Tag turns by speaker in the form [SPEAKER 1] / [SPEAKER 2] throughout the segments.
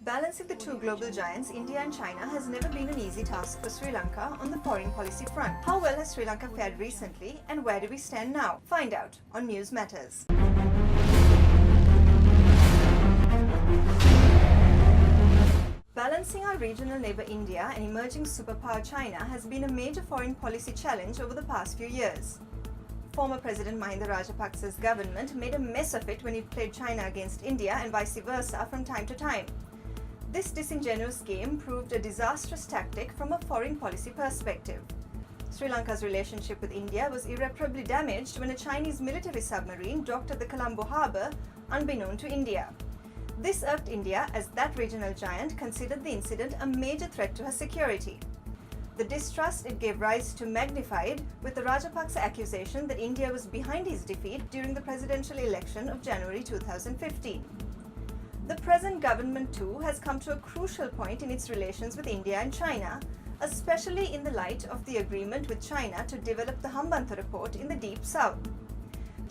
[SPEAKER 1] Balancing the two global giants, India and China, has never been an easy task for Sri Lanka on the foreign policy front. How well has Sri Lanka fared recently, and where do we stand now? Find out on News Matters. Balancing our regional neighbour India and emerging superpower China has been a major foreign policy challenge over the past few years. Former President Mahinda Rajapaksa's government made a mess of it when it played China against India and vice versa from time to time. This disingenuous game proved a disastrous tactic from a foreign policy perspective. Sri Lanka's relationship with India was irreparably damaged when a Chinese military submarine docked at the Colombo harbour unbeknown to India. This irked India as that regional giant considered the incident a major threat to her security. The distrust it gave rise to magnified with the Rajapaksa accusation that India was behind his defeat during the presidential election of January 2015. The present government too has come to a crucial point in its relations with India and China, especially in the light of the agreement with China to develop the Hambantota port in the deep south.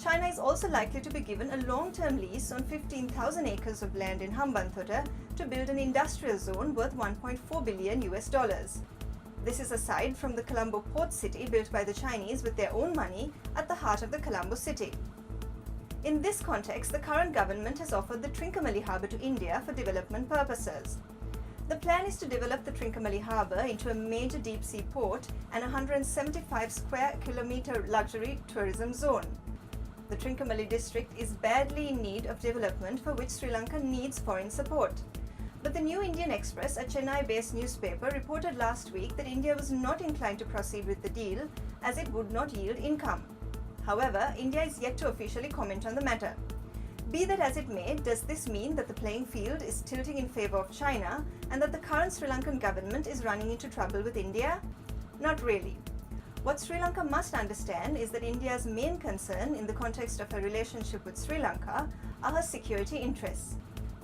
[SPEAKER 1] China is also likely to be given a long-term lease on 15,000 acres of land in Hambantota to build an industrial zone worth $1.4 billion. This is aside from the Colombo port city built by the Chinese with their own money at the heart of the Colombo city. In this context, the current government has offered the Trincomalee harbour to India for development purposes. The plan is to develop the Trincomalee harbour into a major deep-sea port and a 175 square kilometre luxury tourism zone. The Trincomalee district is badly in need of development for which Sri Lanka needs foreign support. But the New Indian Express, a Chennai-based newspaper, reported last week that India was not inclined to proceed with the deal as it would not yield income. However, India is yet to officially comment on the matter. Be that as it may, does this mean that the playing field is tilting in favour of China and that the current Sri Lankan government is running into trouble with India? Not really. What Sri Lanka must understand is that India's main concern in the context of her relationship with Sri Lanka are her security interests.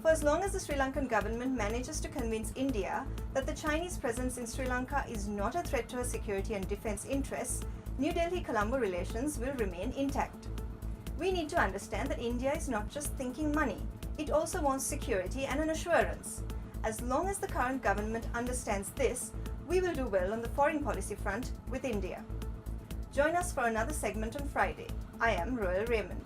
[SPEAKER 1] For as long as the Sri Lankan government manages to convince India that the Chinese presence in Sri Lanka is not a threat to her security and defence interests, New Delhi-Colombo relations will remain intact. We need to understand that India is not just thinking money, it also wants security and an assurance. As long as the current government understands this, we will do well on the foreign policy front with India. Join us for another segment on Friday. I am Royal Raymond.